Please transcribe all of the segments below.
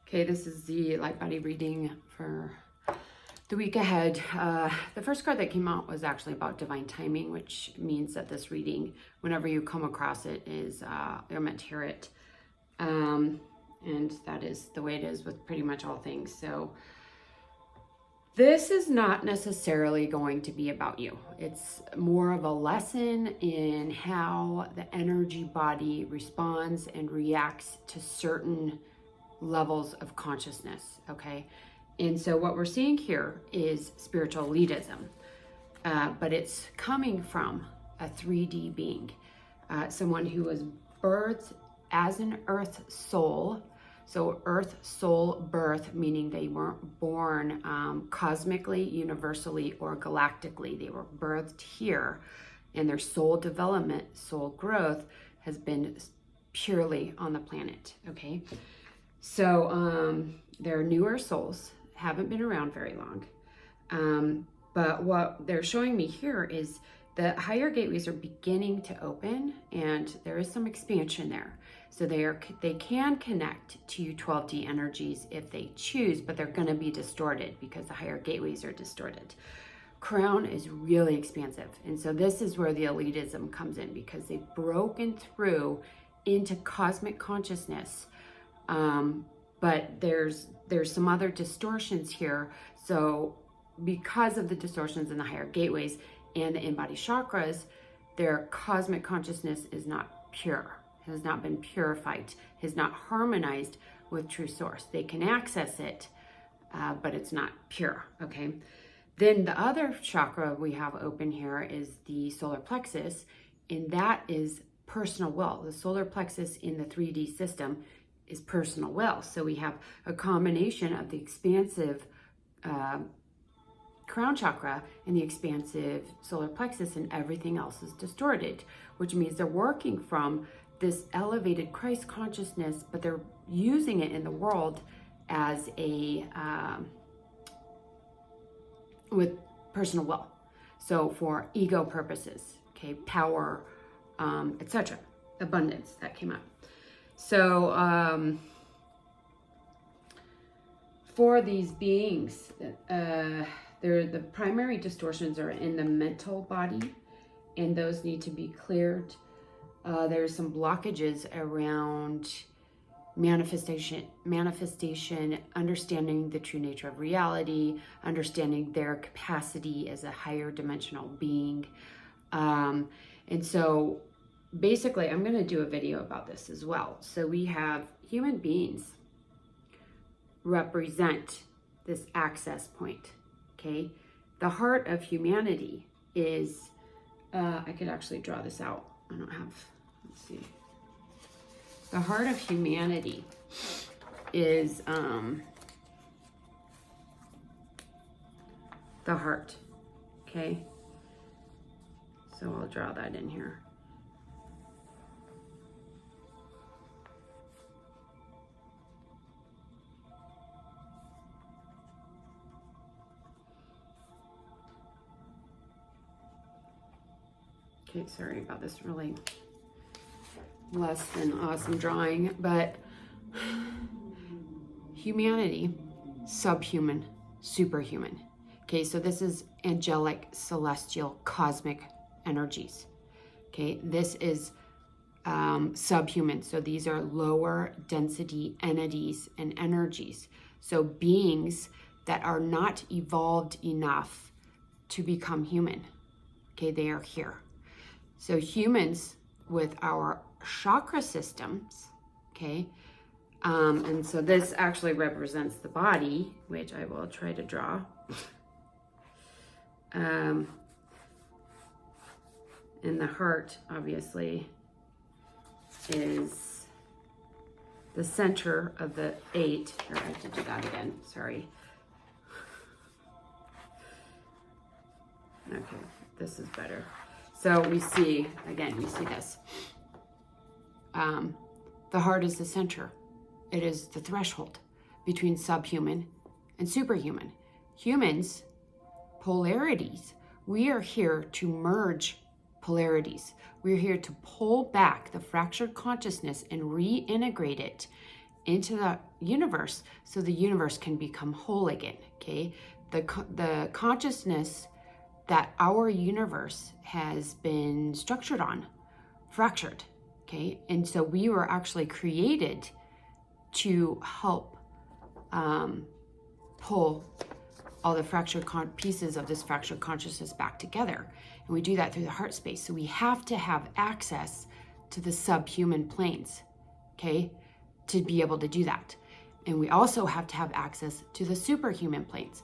Okay, this is the light body reading for the week ahead. The first card that came out was actually about divine timing, which means that this reading, whenever you come across it, is you're meant to hear it. And that is the way it is with pretty much all things. So this is not necessarily going to be about you. It's more of a lesson in how the energy body responds and reacts to certain levels of consciousness, okay? And so what we're seeing here is spiritual elitism, but it's coming from a 3D being, someone who was birthed as an earth soul. So earth soul birth, meaning they weren't born cosmically, universally, or galactically. They were birthed here, and their soul development, soul growth has been purely on the planet, okay? So they're newer souls, haven't been around very long. But what they're showing me here is the higher gateways are beginning to open, and there is some expansion there. So they can connect to 12D energies if they choose, but they're going to be distorted because the higher gateways are distorted. Crown is really expansive, and so this is where the elitism comes in, because they've broken through into cosmic consciousness. But there's some other distortions here. So because of the distortions in the higher gateways and the in-body chakras, their cosmic consciousness is not pure, has not been purified, has not harmonized with true source. They can access it, but it's not pure, okay? Then the other chakra we have open here is the solar plexus, and that is personal will. The solar plexus in the 3D system is personal will. So we have a combination of the expansive crown chakra and the expansive solar plexus, and everything else is distorted, which means they're working from this elevated Christ consciousness, but they're using it in the world as a with personal will. So for ego purposes, okay, power, etc., abundance, that came up. So for these beings, the primary distortions are in the mental body, and those need to be cleared. There's some blockages around manifestation, understanding the true nature of reality, understanding their capacity as a higher dimensional being. And so basically, I'm going to do a video about this as well. So we have human beings represent this access point, okay? The heart of humanity is, I could actually draw this out. I don't have, let's see. The heart of humanity is the heart, okay? So I'll draw that in here. Okay, sorry about this really less than awesome drawing, but humanity, subhuman, superhuman. Okay, so this is angelic, celestial, cosmic energies. Okay, this is subhuman. So these are lower density entities and energies. So beings that are not evolved enough to become human. Okay, they are here. So humans with our chakra systems, okay, and so this actually represents the body, which I will try to draw. And the heart, obviously, is the center of the 8. Here, I have to do that again, sorry. Okay, this is better. So we see, again, we see this. The heart is the center. It is the threshold between subhuman and superhuman. Humans, polarities. We are here to merge polarities. We're here to pull back the fractured consciousness and reintegrate it into the universe so the universe can become whole again, okay? The consciousness that our universe has been structured on, fractured, okay? And so we were actually created to help pull all the fractured pieces of this fractured consciousness back together. And we do that through the heart space. So we have to have access to the subhuman planes, okay, to be able to do that. And we also have to have access to the superhuman planes.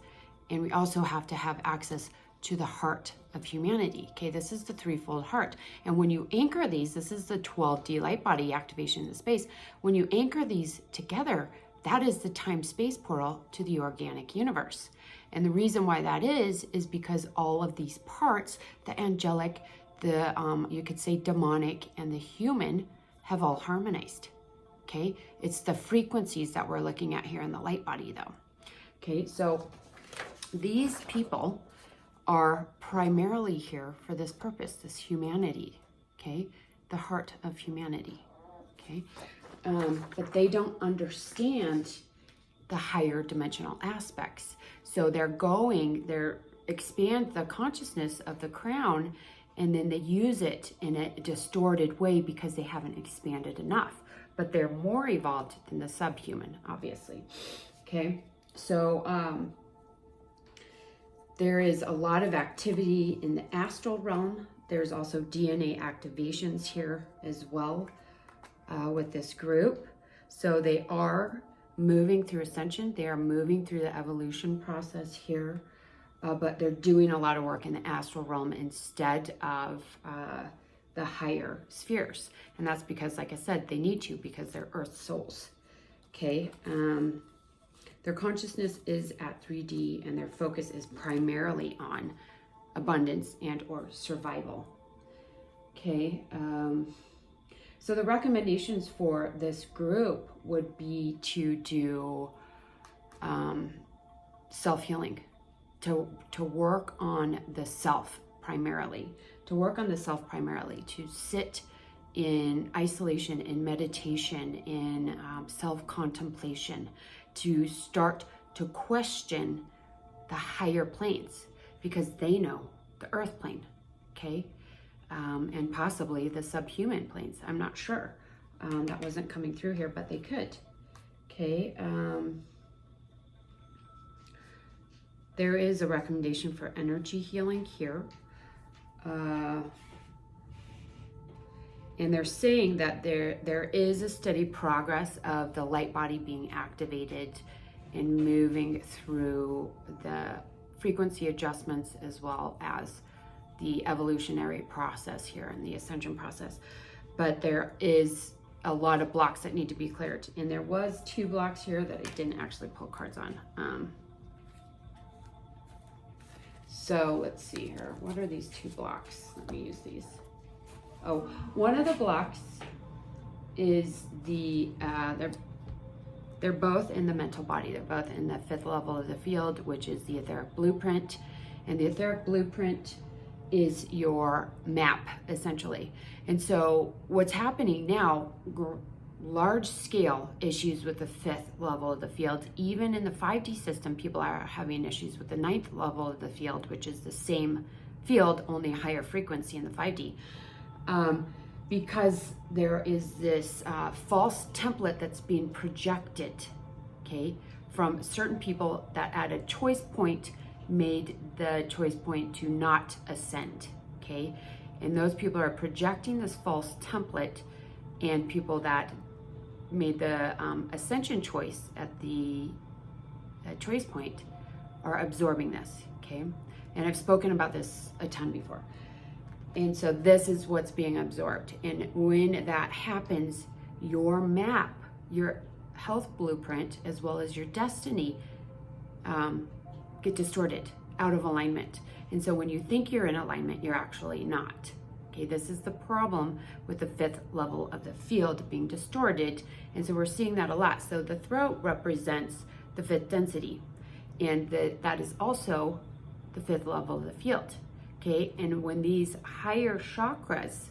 And we also have to have access to the heart of humanity, okay? This is the threefold heart. And when you anchor these, this is the 12D light body activation in the space. When you anchor these together, that is the time-space portal to the organic universe. And the reason why that is because all of these parts, the angelic, the, you could say demonic, and the human have all harmonized, okay? It's the frequencies that we're looking at here in the light body though. Okay, so these people are primarily here for this purpose, this humanity, okay? The heart of humanity, okay? But they don't understand the higher dimensional aspects. So they're expand the consciousness of the crown, and then they use it in a distorted way because they haven't expanded enough. But they're more evolved than the subhuman, obviously. Okay, so there is a lot of activity in the astral realm. There's also DNA activations here as well with this group. So they are moving through ascension. They are moving through the evolution process here, but they're doing a lot of work in the astral realm instead of the higher spheres. And that's because, like I said, they need to, because they're earth souls. Okay. Their consciousness is at 3D, and their focus is primarily on abundance and or survival. Okay. So the recommendations for this group would be to do self-healing, to work on the self primarily, to sit in isolation, in meditation, in self-contemplation, to start to question the higher planes, because they know the earth plane, okay? And possibly the subhuman planes. I'm not sure. That wasn't coming through here, but they could. Okay. There is a recommendation for energy healing here. And they're saying that there is a steady progress of the light body being activated and moving through the frequency adjustments as well as the evolutionary process here and the ascension process. But there is a lot of blocks that need to be cleared. And there was 2 blocks here that I didn't actually pull cards on. So let's see here. What are these 2 blocks? Let me use these. Oh, one of the blocks is the, they're both in the mental body. They're both in the 5th level of the field, which is the etheric blueprint. And the etheric blueprint is your map, essentially. And so what's happening now, large scale issues with the 5th level of the field. Even in the 5D system, people are having issues with the 9th level of the field, which is the same field, only a higher frequency in the 5D. Because there is this false template that's being projected, okay, from certain people that at a choice point made the choice point to not ascend, okay? And those people are projecting this false template, and people that made the ascension choice at the choice point are absorbing this, okay? And I've spoken about this a ton before. And so this is what's being absorbed. And when that happens, your map, your health blueprint, as well as your destiny, get distorted, out of alignment. And so when you think you're in alignment, you're actually not. Okay, this is the problem with the 5th level of the field being distorted. And so we're seeing that a lot. So the throat represents the 5th density, and that is also the 5th level of the field. Okay, and when these higher chakras,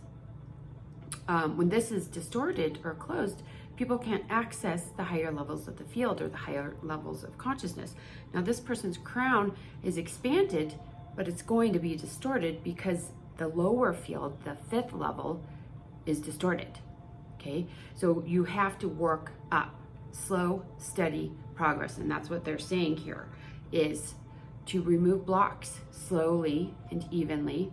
when this is distorted or closed, people can't access the higher levels of the field or the higher levels of consciousness. Now this person's crown is expanded, but it's going to be distorted because the lower field, the 5th level, is distorted. Okay, so you have to work up, slow, steady progress, and that's what they're saying here, is to remove blocks slowly and evenly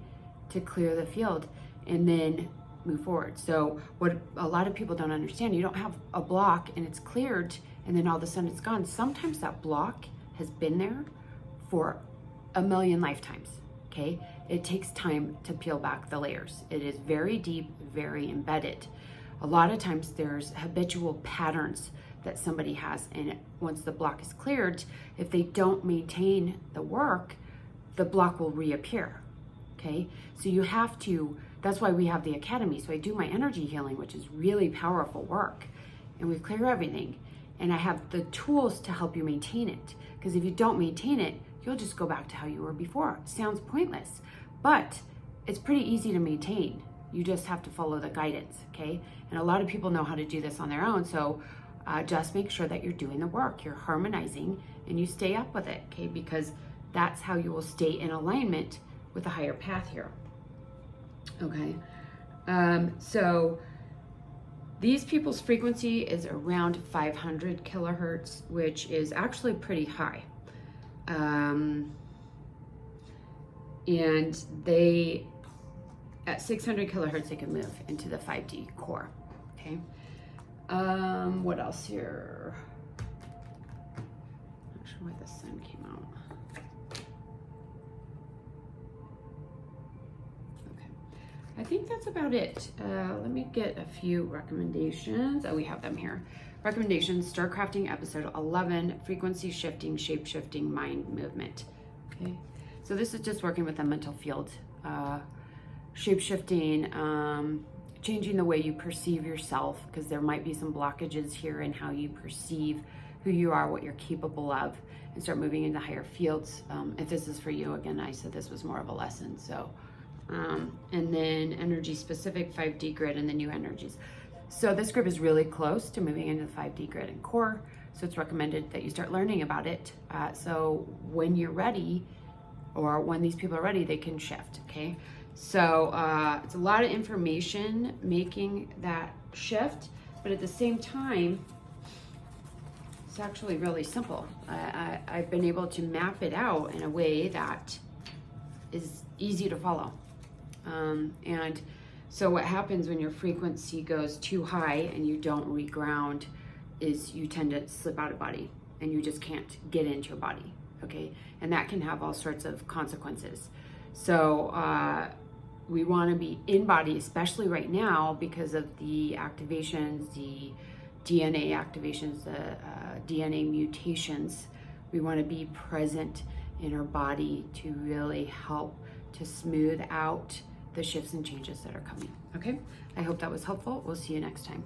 to clear the field and then move forward. So what a lot of people don't understand, you don't have a block and it's cleared and then all of a sudden it's gone. Sometimes that block has been there for a million lifetimes. Okay, it takes time to peel back the layers. It is very deep, very embedded. A lot of times there's habitual patterns that somebody has, and once the block is cleared, if they don't maintain the work, the block will reappear. Okay, so you have to, that's why we have the Academy. So I do my energy healing, which is really powerful work, and we clear everything, and I have the tools to help you maintain it, because if you don't maintain it, you'll just go back to how you were before. It sounds pointless, but it's pretty easy to maintain. You just have to follow the guidance, okay? And a lot of people know how to do this on their own, so just make sure that you're doing the work, you're harmonizing, and you stay up with it, okay? Because that's how you will stay in alignment with a higher path here, okay? So these people's frequency is around 500 kilohertz, which is actually pretty high. And they, at 600 kilohertz, they can move into the 5D core, okay? What else here? Not sure why the sun came out. Okay, I think that's about it. Let me get a few recommendations. Oh, we have them here. Recommendations, Star Crafting episode 11, frequency shifting, shape shifting, mind movement. Okay, so this is just working with the mental field, shape shifting, changing the way you perceive yourself, because there might be some blockages here in how you perceive who you are, what you're capable of, and start moving into higher fields. If this is for you, again, I said this was more of a lesson. So, and then energy specific 5D grid and the new energies. So this group is really close to moving into the 5D grid and core. So it's recommended that you start learning about it. So when you're ready, or when these people are ready, they can shift, okay? So it's a lot of information making that shift, but at the same time, it's actually really simple. I've been able to map it out in a way that is easy to follow. And so what happens when your frequency goes too high and you don't reground is you tend to slip out of body and you just can't get into your body, okay? And that can have all sorts of consequences. So we want to be in body, especially right now, because of the activations, the DNA activations, the DNA mutations. We want to be present in our body to really help to smooth out the shifts and changes that are coming. Okay, I hope that was helpful. We'll see you next time.